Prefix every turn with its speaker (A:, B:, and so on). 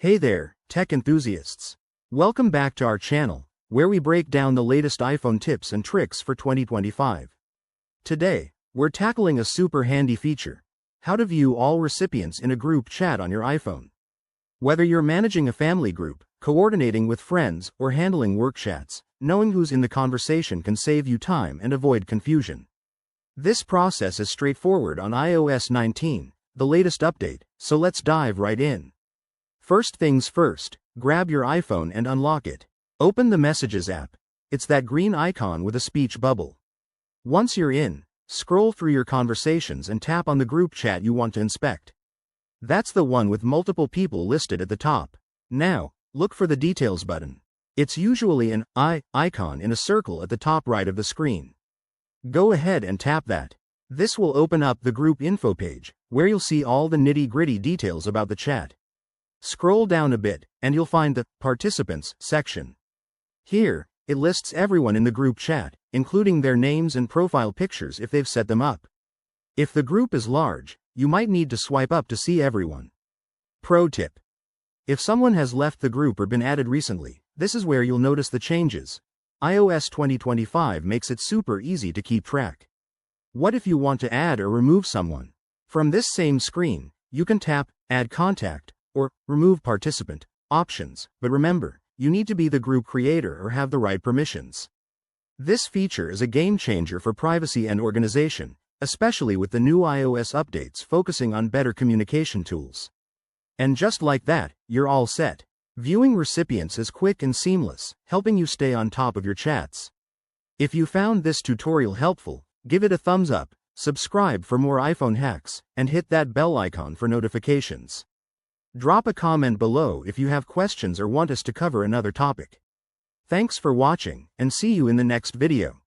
A: Hey there, tech enthusiasts. Welcome back to our channel, where we break down the latest iPhone tips and tricks for 2025. Today, we're tackling a super handy feature: how to view all recipients in a group chat on your iPhone. Whether you're managing a family group, coordinating with friends, or handling work chats, knowing who's in the conversation can save you time and avoid confusion. This process is straightforward on iOS 19, the latest update, so let's dive right in. First things first, grab your iPhone and unlock it. Open the Messages app. It's that green icon with a speech bubble. Once you're in, scroll through your conversations and tap on the group chat you want to inspect. That's the one with multiple people listed at the top. Now, look for the Details button. It's usually an icon in a circle at the top right of the screen. Go ahead and tap that. This will open up the group info page, where you'll see all the nitty-gritty details about the chat. Scroll down a bit, and you'll find the Participants section. Here, it lists everyone in the group chat, including their names and profile pictures if they've set them up. If the group is large, you might need to swipe up to see everyone. Pro tip: if someone has left the group or been added recently, this is where you'll notice the changes. iOS 2025 makes it super easy to keep track. What if you want to add or remove someone? From this same screen, you can tap Add Contact or Remove Participant options, but remember, you need to be the group creator or have the right permissions. This feature is a game changer for privacy and organization, especially with the new iOS updates focusing on better communication tools. And just like that, you're all set. Viewing recipients is quick and seamless, helping you stay on top of your chats. If you found this tutorial helpful, give it a thumbs up, subscribe for more iPhone hacks, and hit that bell icon for notifications. Drop a comment below if you have questions or want us to cover another topic. Thanks for watching, and see you in the next video.